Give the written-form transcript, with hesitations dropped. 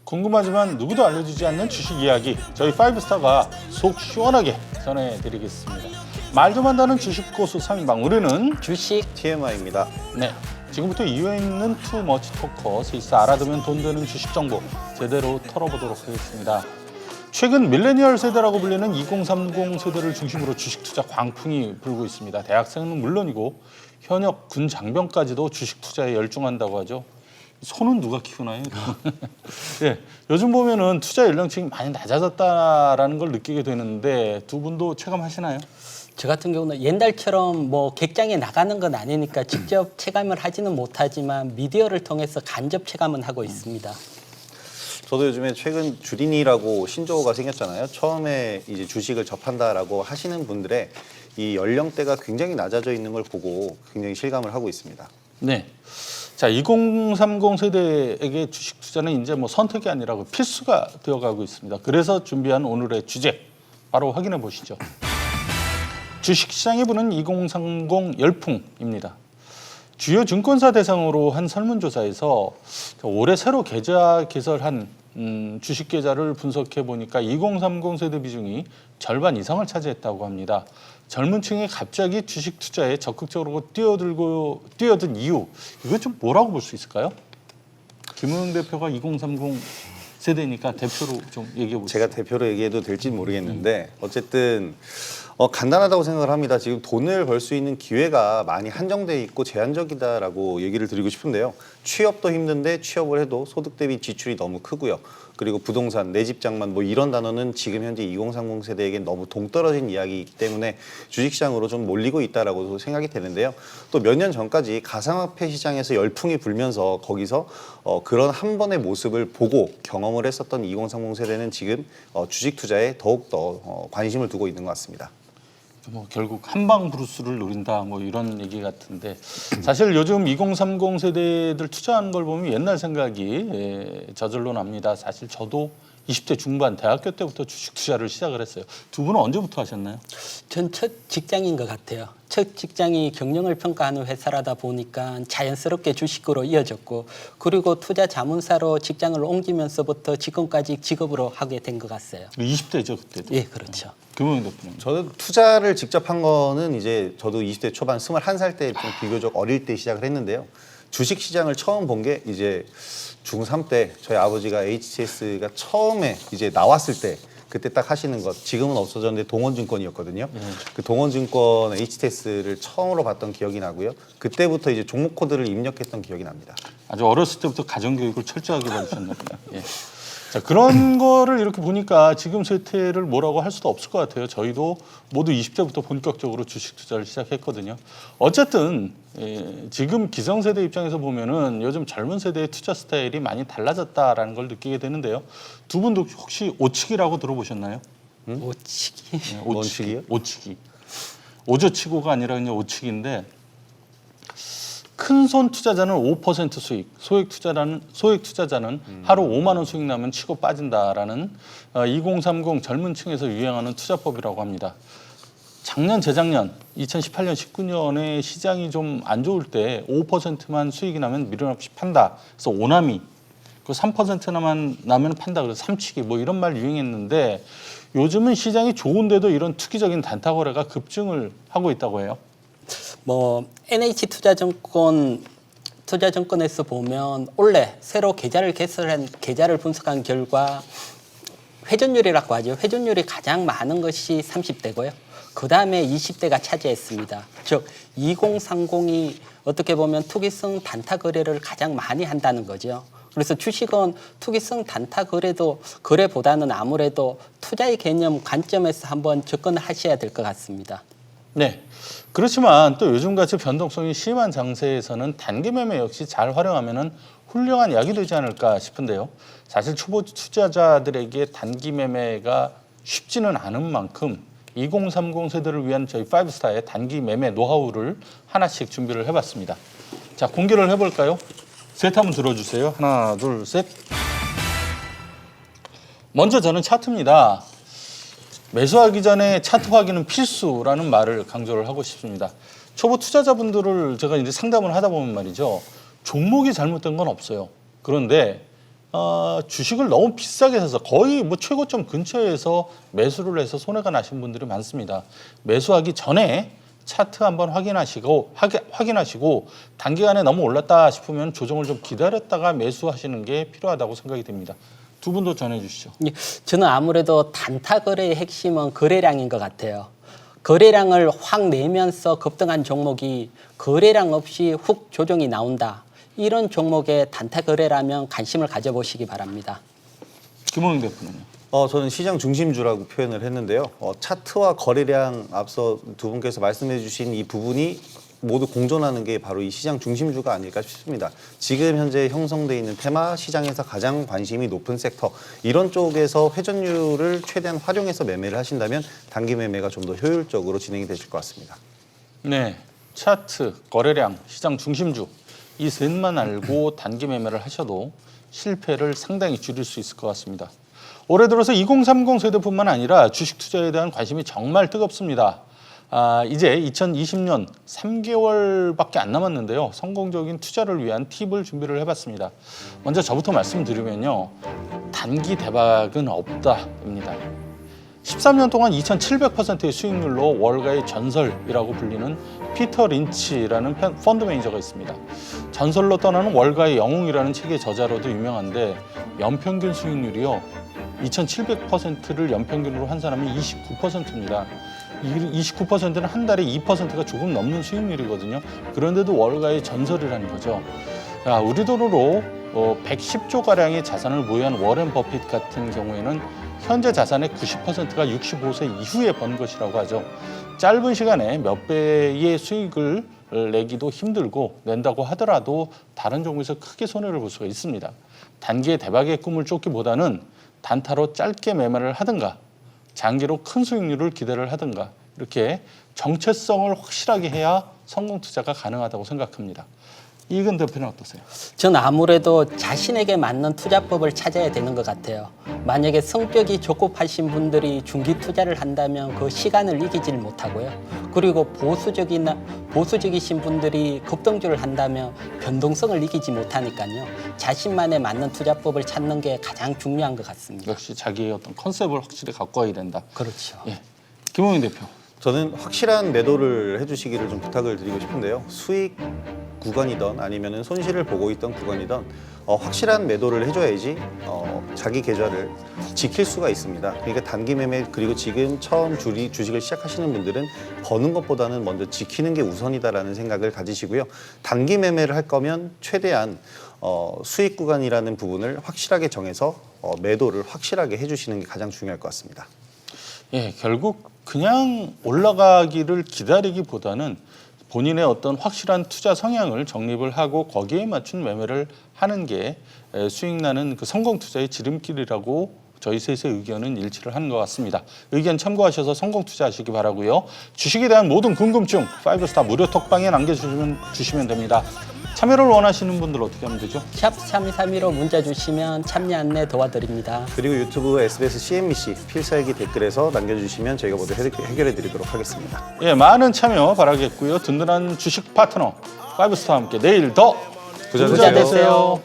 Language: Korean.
궁금하지만 누구도 알려주지 않는 주식 이야기, 저희 5스타가 속 시원하게 전해드리겠습니다. 말도 많다는 주식 고수 3인방, 우리는 주식 TMI입니다. 네, 지금부터 이유에 있는 투머치 토커, 스위스 알아두면 돈 되는 주식 정보 제대로 털어보도록 하겠습니다. 최근 밀레니얼 세대라고 불리는 2030 세대를 중심으로 주식 투자 광풍이 불고 있습니다. 대학생은 물론이고 현역 군 장병까지도 주식 투자에 열중한다고 하죠. 손은 누가 키우나요? 네, 요즘 보면은 투자 연령층이 많이 낮아졌다라는 걸 느끼게 되는데 두 분도 체감하시나요? 저 같은 경우는 옛날처럼 뭐 객장에 나가는 건 아니니까 직접 체감을 하지는 못하지만 미디어를 통해서 간접 체감은 하고 있습니다. 저도 요즘에 최근 주린이라고 신조어가 생겼잖아요. 처음에 이제 주식을 접한다라고 하시는 분들의 이 연령대가 굉장히 낮아져 있는 걸 보고 굉장히 실감을 하고 있습니다. 네. 자, 2030 세대에게 주식 투자는 이제 뭐 선택이 아니라 필수가 되어가고 있습니다. 그래서 준비한 오늘의 주제 바로 확인해 보시죠. 주식시장에 부는 2030 열풍입니다. 주요 증권사 대상으로 한 설문조사에서 올해 새로 개설한 주식 계좌를 분석해 보니까 2030 세대 비중이 절반 이상을 차지했다고 합니다. 젊은 층이 갑자기 주식 투자에 적극적으로 뛰어든 이유, 이거 좀 뭐라고 볼 수 있을까요? 김우영 대표가 2030 세대니까 대표로 좀 얘기해 보세요. 제가 대표로 얘기해도 될지 모르겠는데 어쨌든 간단하다고 생각을 합니다. 지금 돈을 벌 수 있는 기회가 많이 한정돼 있고 제한적이다라고 얘기를 드리고 싶은데요. 취업도 힘든데 취업을 해도 소득 대비 지출이 너무 크고요. 그리고 부동산, 내 집 장만 뭐 이런 단어는 지금 현재 2030 세대에겐 너무 동떨어진 이야기이기 때문에 주식시장으로 좀 몰리고 있다라고 생각이 되는데요. 또 몇 년 전까지 가상화폐 시장에서 열풍이 불면서 거기서 그런 한 번의 모습을 보고 경험을 했었던 2030 세대는 지금 주식 투자에 더욱더 관심을 두고 있는 것 같습니다. 뭐 결국 한방 브루스를 노린다 뭐 이런 얘기 같은데, 사실 요즘 2030 세대들 투자하는 걸 보면 옛날 생각이 저절로 납니다. 사실 저도 20대 중반 대학교 때부터 주식 투자를 시작을 했어요. 두 분은 언제부터 하셨나요? 전 첫 직장인 것 같아요. 첫 직장이 경영을 평가하는 회사라다 보니까 자연스럽게 주식으로 이어졌고, 그리고 투자 자문사로 직장을 옮기면서부터 지금까지 직업으로 하게 된 것 같아요. 20대죠 그때도. 예, 그렇죠. 김우영 대표님. 저는 투자를 직접 한 거는 이제 저도 20대 초반 21살 때 좀 비교적 어릴 때 시작을 했는데요. 주식 시장을 처음 본 게 이제 중3 때 저희 아버지가 HTS가 처음에 이제 나왔을 때 그때 딱 하시는 것, 지금은 없어졌는데 동원증권이었거든요. 그 동원증권 HTS를 처음으로 봤던 기억이 나고요. 그때부터 이제 종목 코드를 입력했던 기억이 납니다. 아주 어렸을 때부터 가정교육을 철저하게 받으셨나 보다. 예. 자, 그런 거를 이렇게 보니까 지금 세태를 뭐라고 할 수도 없을 것 같아요. 저희도 모두 20대부터 본격적으로 주식 투자를 시작했거든요. 어쨌든 지금 기성세대 입장에서 보면은 요즘 젊은 세대의 투자 스타일이 많이 달라졌다라는 걸 느끼게 되는데요. 두 분도 혹시 오치기라고 들어보셨나요? 오치기. 네, 오치기요? 오치기. 오저치고가 아니라 그냥 오치기인데, 큰 손 투자자는 5% 수익, 소액 투자자는 하루 5만 원 수익 나면 치고 빠진다라는 2030 젊은 층에서 유행하는 투자법이라고 합니다. 작년, 재작년 2018년, 19년에 시장이 좀 안 좋을 때 5%만 수익이 나면 미련 없이 판다. 그래서 오나미. 그 3%나만 나면 판다. 그래서 삼치기 뭐 이런 말 유행했는데, 요즘은 시장이 좋은데도 이런 투기적인 단타 거래가 급증을 하고 있다고 해요. 뭐 NH 투자증권에서 보면 올해 새로 계좌를 개설한 계좌를 분석한 결과 회전율이라고 하죠. 회전율이 가장 많은 것이 30대고요. 그 다음에 20대가 차지했습니다. 즉 2030이 어떻게 보면 투기성 단타 거래를 가장 많이 한다는 거죠. 그래서 주식은 투기성 단타 거래보다는 아무래도 투자의 개념 관점에서 한번 접근하셔야 될 것 같습니다. 네. 그렇지만 또 요즘같이 변동성이 심한 장세에서는 단기 매매 역시 잘 활용하면은 훌륭한 약이 되지 않을까 싶은데요. 사실 초보 투자자들에게 단기 매매가 쉽지는 않은 만큼 2030 세대를 위한 저희 5스타의 단기 매매 노하우를 하나씩 준비를 해봤습니다. 자, 공개를 해볼까요? 셋 한번 들어주세요. 하나, 둘, 셋. 먼저 저는 차트입니다. 매수하기 전에 차트 확인은 필수라는 말을 강조를 하고 싶습니다. 초보 투자자분들을 제가 이제 상담을 하다 보면 말이죠. 종목이 잘못된 건 없어요. 그런데 주식을 너무 비싸게 사서 거의 뭐 최고점 근처에서 매수를 해서 손해가 나신 분들이 많습니다. 매수하기 전에 차트 한번 확인하시고 단기간에 너무 올랐다 싶으면 조정을 좀 기다렸다가 매수하시는 게 필요하다고 생각이 됩니다. 두 분도 전해주시죠. 예, 저는 아무래도 단타 거래의 핵심은 거래량인 것 같아요. 거래량을 확 내면서 급등한 종목이 거래량 없이 훅 조정이 나온다. 이런 종목의 단타 거래라면 관심을 가져보시기 바랍니다. 김호영 대표는요? 저는 시장 중심주라고 표현을 했는데요. 차트와 거래량 앞서 두 분께서 말씀해 주신 이 부분이 모두 공존하는 게 바로 이 시장 중심주가 아닐까 싶습니다. 지금 현재 형성돼 있는 테마 시장에서 가장 관심이 높은 섹터 이런 쪽에서 회전율을 최대한 활용해서 매매를 하신다면 단기 매매가 좀 더 효율적으로 진행이 되실 것 같습니다. 네, 차트, 거래량, 시장 중심주 이 셋만 알고 단기 매매를 하셔도 실패를 상당히 줄일 수 있을 것 같습니다. 올해 들어서 2030 세대뿐만 아니라 주식 투자에 대한 관심이 정말 뜨겁습니다. 이제 2020년 3개월밖에 안 남았는데요. 성공적인 투자를 위한 팁을 준비를 해봤습니다. 먼저 저부터 말씀드리면요. 단기 대박은 없다입니다. 13년 동안 2,700%의 수익률로 월가의 전설이라고 불리는 피터 린치라는 펀드 매니저가 있습니다. 전설로 떠나는 월가의 영웅이라는 책의 저자로도 유명한데 연평균 수익률이요. 2,700%를 연평균으로 환산하면 29%입니다. 29%는 한 달에 2%가 조금 넘는 수익률이거든요. 그런데도 월가의 전설이라는 거죠. 우리 돈으로 110조가량의 자산을 보유한 워렌 버핏 같은 경우에는 현재 자산의 90%가 65세 이후에 번 것이라고 하죠. 짧은 시간에 몇 배의 수익을 내기도 힘들고 낸다고 하더라도 다른 종목에서 크게 손해를 볼 수가 있습니다. 단기의 대박의 꿈을 쫓기보다는 단타로 짧게 매매를 하든가 장기로 큰 수익률을 기대를 하든가 이렇게 정체성을 확실하게 해야 성공 투자가 가능하다고 생각합니다. 이익은 대표는 어떠세요? 저는 아무래도 자신에게 맞는 투자법을 찾아야 되는 것 같아요. 만약에 성격이 조급하신 분들이 중기 투자를 한다면 그 시간을 이기질 못하고요. 그리고 보수적이신 분들이 급등주를 한다면 변동성을 이기지 못하니까요. 자신만의 맞는 투자법을 찾는 게 가장 중요한 것 같습니다. 역시 자기의 어떤 컨셉을 확실히 갖고 와야 된다. 그렇죠. 예, 김호영 대표. 저는 확실한 매도를 해주시기를 좀 부탁을 드리고 싶은데요. 수익 구간이든 아니면은 손실을 보고 있던 구간이든 확실한 매도를 해줘야지 자기 계좌를 지킬 수가 있습니다. 그러니까 단기 매매 그리고 지금 처음 주식을 시작하시는 분들은 버는 것보다는 먼저 지키는 게 우선이다라는 생각을 가지시고요. 단기 매매를 할 거면 최대한 수익 구간이라는 부분을 확실하게 정해서 매도를 확실하게 해주시는 게 가장 중요할 것 같습니다. 예, 결국 그냥 올라가기를 기다리기보다는 본인의 어떤 확실한 투자 성향을 정립을 하고 거기에 맞춘 매매를 하는 게 수익 나는 그 성공 투자의 지름길이라고 저희 셋의 의견은 일치를 하는 것 같습니다. 의견 참고하셔서 성공 투자하시기 바라고요. 주식에 대한 모든 궁금증 5스타 무료 톡방에 남겨주시면 됩니다. 참여를 원하시는 분들 어떻게 하면 되죠? 샵 3232로 문자 주시면 참여 안내 도와드립니다. 그리고 유튜브 SBS CNBC 필살기 댓글에서 남겨주시면 저희가 모두 해결해 드리도록 하겠습니다. 예, 많은 참여 바라겠고요. 든든한 주식 파트너 5스타와 함께 내일 더 부자 되세요.